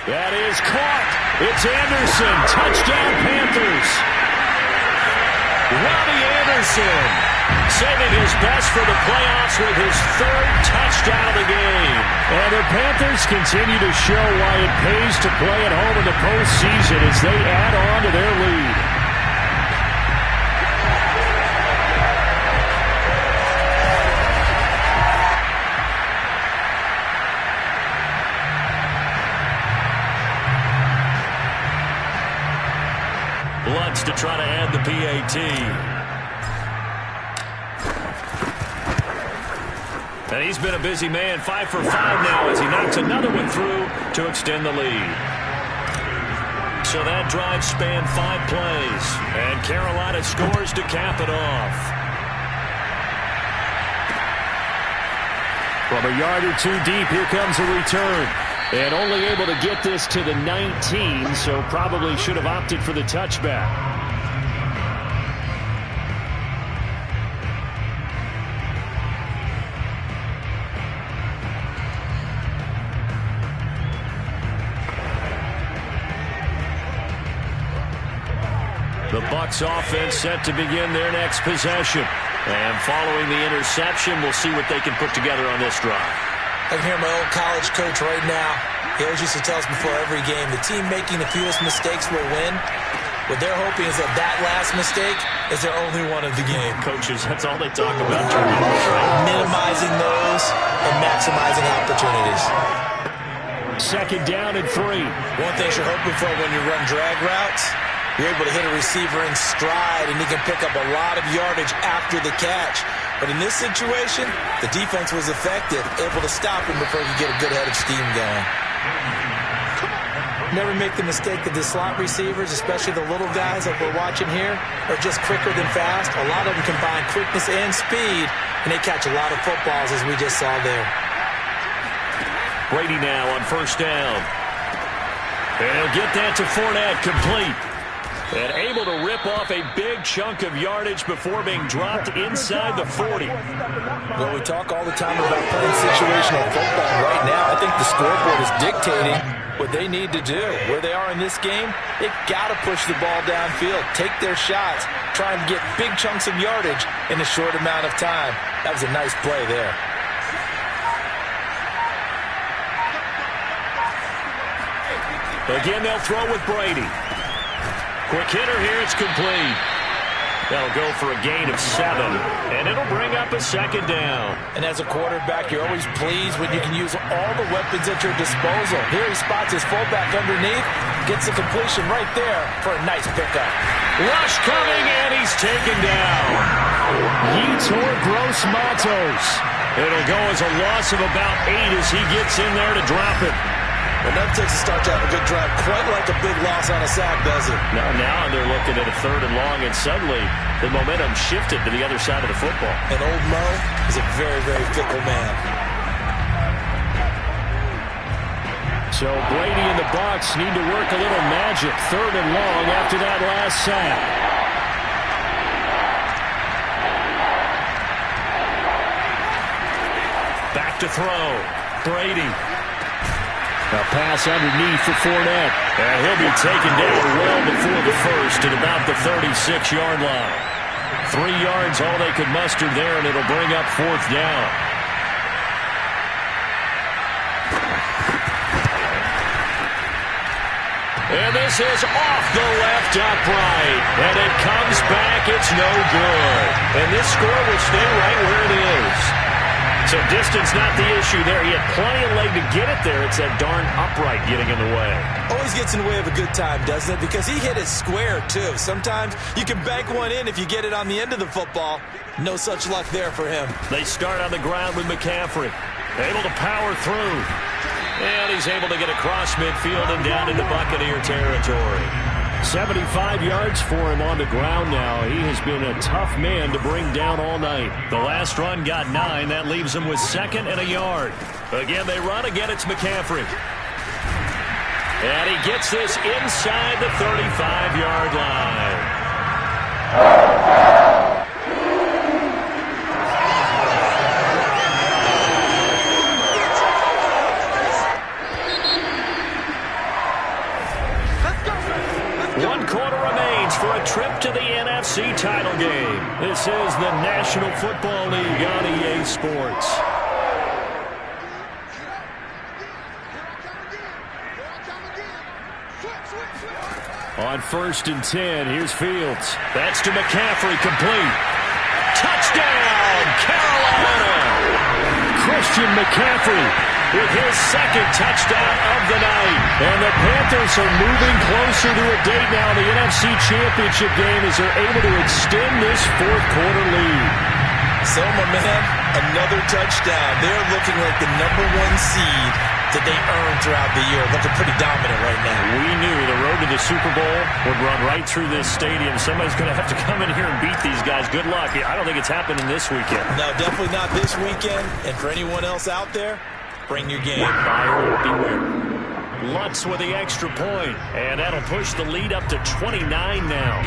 That is caught. It's Anderson. Touchdown, Panthers. Robbie Anderson saving his best for the playoffs with his 3rd touchdown of the game. And the Panthers continue to show why it pays to play at home in the postseason as they add on to their lead. try to add the PAT. And he's been a busy man, 5 for 5 now as he knocks another one through to extend the lead. So that drive spanned 5 plays, and Carolina scores to cap it off. From a yard or two deep, here comes a return. And only able to get this to the 19, so probably should have opted for the touchback. The Bucs offense set to begin their next possession. And following the interception, we'll see what they can put together on this drive. I can hear my old college coach right now. He always used to tell us before every game, the team making the fewest mistakes will win. What they're hoping is that that last mistake is their only one of the game. Coaches, that's all they talk about. Right? Minimizing those and maximizing opportunities. Second down and 3. One thing you're hoping for when you run drag routes, you're able to hit a receiver in stride, and he can pick up a lot of yardage after the catch. But in this situation, the defense was effective, able to stop him before he could get a good head of steam going. Never make the mistake that the slot receivers, especially the little guys like we're watching here, are just quicker than fast. A lot of them combine quickness and speed, and they catch a lot of footballs, as we just saw there. Brady now on first down. And he'll get that to Fournette, complete. And able to rip off a big chunk of yardage before being dropped inside the 40. Well, we talk all the time about playing situational football. Right now, I think the scoreboard is dictating what they need to do. Where they are in this game, they've got to push the ball downfield, take their shots, try and get big chunks of yardage in a short amount of time. That was a nice play there. Again, they'll throw with Brady. Quick hitter here, it's complete. They'll go for a gain of 7, and it'll bring up a second down. And as a quarterback, you're always pleased when you can use all the weapons at your disposal. Here he spots his fullback underneath, gets the completion right there for a nice pickup. Rush coming, and he's taken down. Yetur Gross-Matos. It'll go as a loss of about 8 as he gets in there to drop it. Well, that takes a start to have a good drive, quite like a big loss on a sack, does it? Now they're looking at a 3rd and long, and suddenly the momentum shifted to the other side of the football. And old Mo is a very, very fickle man. So Brady and the Bucs need to work a little magic. 3rd and long after that last sack. Back to throw. Brady. A pass underneath for Fournette. And he'll be taken down well before the first at about the 36-yard line. 3 yards, all they could muster there, and it'll bring up 4th down. And this is off the left upright. And it comes back. It's no good. And this score will stay right where it is. So distance not the issue there. He had plenty of leg to get it there. It's that darn upright getting in the way. Always gets in the way of a good time, doesn't it? Because he hit it square, too. Sometimes you can bank one in if you get it on the end of the football. No such luck there for him. They start on the ground with McCaffrey. Able to power through. And he's able to get across midfield and down into Buccaneer territory. 75 yards for him on the ground now. He has been a tough man to bring down all night. The last run got 9. That leaves him with 2nd and a yard. Again, they run. Again, it's McCaffrey. And he gets this inside the 35-yard line. For a trip to the NFC title game. This is the National Football League on EA Sports. On 1st and 10, here's Fields. That's to McCaffrey, complete. Touchdown, Carolina! Christian McCaffrey with his second touchdown of the night. And the Panthers are moving closer to a date now in the NFC Championship game as they're able to extend this fourth-quarter lead. So, my man, another touchdown. They're looking like the #1 seed that they earned throughout the year. Looking pretty dominant right now. We knew the road to the Super Bowl would run right through this stadium. Somebody's going to have to come in here and beat these guys. Good luck. I don't think it's happening this weekend. No, definitely not this weekend. And for anyone else out there, bring your game. Buyer beware. Lutz with the extra point. And that'll push the lead up to 29 now.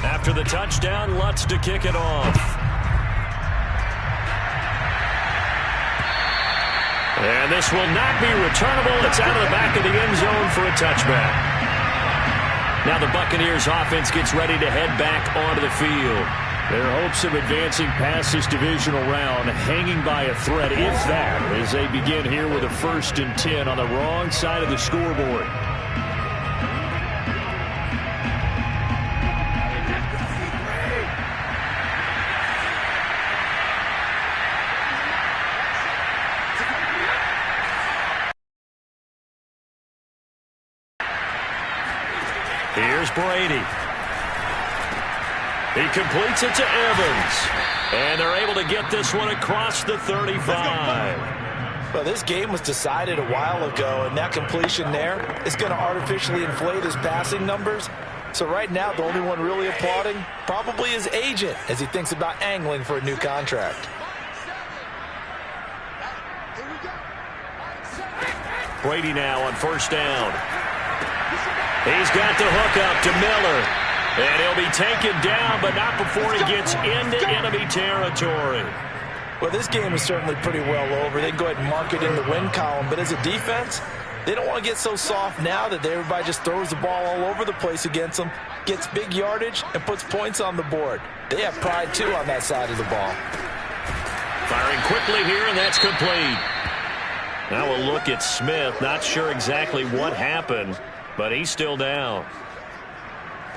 After the touchdown, Lutz to kick it off. And this will not be returnable. It's out of the back of the end zone for a touchback. Now the Buccaneers offense gets ready to head back onto the field. Their hopes of advancing past this divisional round hanging by a thread, if that, as they begin here with a 1st and 10 on the wrong side of the scoreboard. Here's Brady. He completes it to Evans. And they're able to get this one across the 35. Well, this game was decided a while ago, and that completion there is going to artificially inflate his passing numbers. So right now, the only one really applauding probably his agent as he thinks about angling for a new contract. Brady now on 1st down. He's got the hook up to Miller. And he'll be taken down, but not before he gets into enemy territory. Well, this game is certainly pretty well over. They can go ahead and mark it in the win column. But as a defense, they don't want to get so soft now that everybody just throws the ball all over the place against them, gets big yardage, and puts points on the board. They have pride, too, on that side of the ball. Firing quickly here, and that's complete. Now we'll look at Smith. Not sure exactly what happened, but he's still down.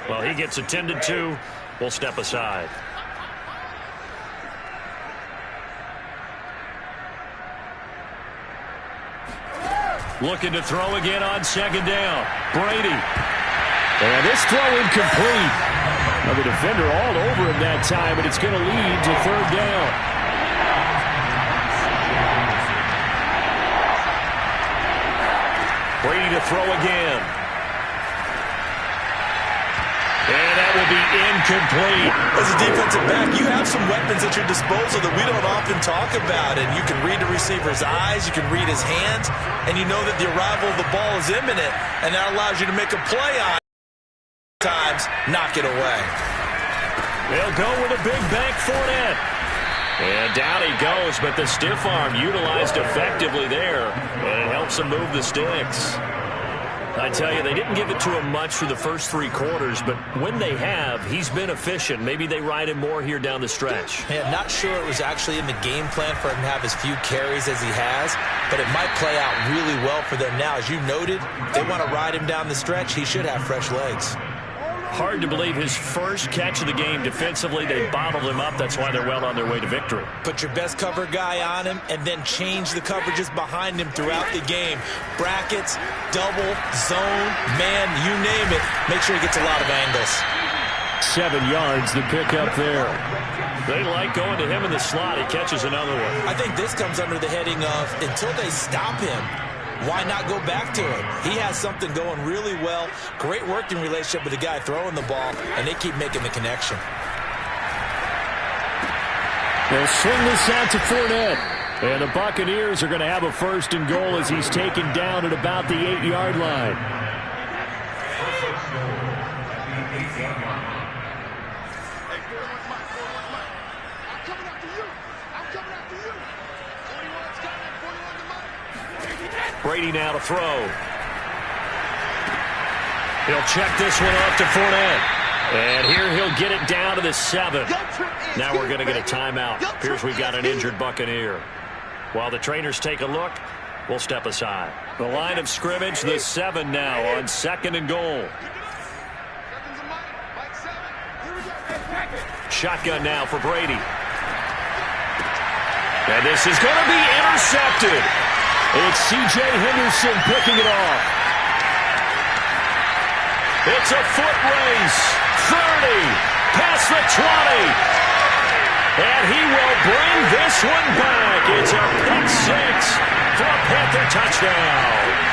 Well, he gets attended to. We'll step aside. Looking to throw again on 2nd down. Brady. And this throw incomplete. Now the defender all over him that time, but it's going to lead to 3rd down. Brady to throw again. And that will be incomplete. As a defensive back, you have some weapons at your disposal that we don't often talk about. And you can read the receiver's eyes, you can read his hands, and you know that the arrival of the ball is imminent, and that allows you to make a play on it. Times, knock it away. They'll go with a big bank Fournette. And down he goes, but the stiff arm utilized effectively there, and it helps him move the sticks. I tell you, they didn't give it to him much for the first 3 quarters, but when they have, he's been efficient. Maybe they ride him more here down the stretch. Yeah, not sure it was actually in the game plan for him to have as few carries as he has, but it might play out really well for them now. As you noted, if they want to ride him down the stretch, he should have fresh legs. Hard to believe his first catch of the game defensively. They bottled him up. That's why they're well on their way to victory. Put your best cover guy on him and then change the coverages behind him throughout the game. Brackets, double, zone, man, you name it. Make sure he gets a lot of angles. 7 yards the pick up there. They like going to him in the slot. He catches another one. I think this comes under the heading of until they stop him, why not go back to him? He has something going really well. Great working relationship with the guy throwing the ball, and they keep making the connection. They'll swing this out to Fournette. And the Buccaneers are going to have a 1st and goal as he's taken down at about the 8-yard line. Brady now to throw. He'll check this one off to Fournette. And here he'll get it down to the 7. Now we're going to get a timeout. Appears we've got an injured Buccaneer. While the trainers take a look, we'll step aside. The line of scrimmage, the 7 now on 2nd and goal. Shotgun now for Brady. And this is going to be intercepted. It's C.J. Henderson picking it off. It's a foot race. 30, past the 20. And he will bring this one back. It's a pick six for a Panther touchdown.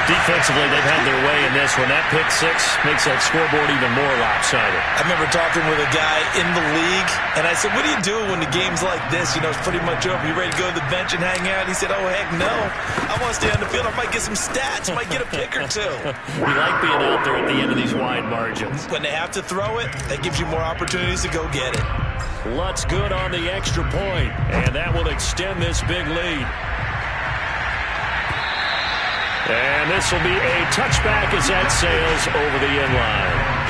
Defensively, they've had their way in this one. That pick six makes that scoreboard even more lopsided. I remember talking with a guy in the league, and I said, what do you do when the game's like this? You know, it's pretty much over. You ready to go to the bench and hang out? He said, oh, heck no. I want to stay on the field. I might get some stats. I might get a pick or two. We like being out there at the end of these wide margins. When they have to throw it, that gives you more opportunities to go get it. Lutz good on the extra point, and that will extend this big lead. And this will be a touchback as that sails over the end line.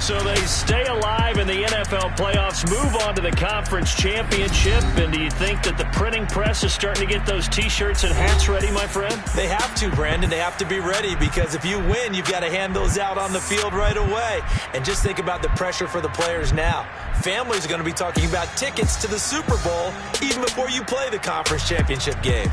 So they stay alive in the NFL playoffs, move on to the conference championship. And do you think that the printing press is starting to get those T-shirts and hats ready, my friend? They have to, Brandon. They have to be ready because if you win, you've got to hand those out on the field right away. And just think about the pressure for the players now. Families are going to be talking about tickets to the Super Bowl even before you play the conference championship game.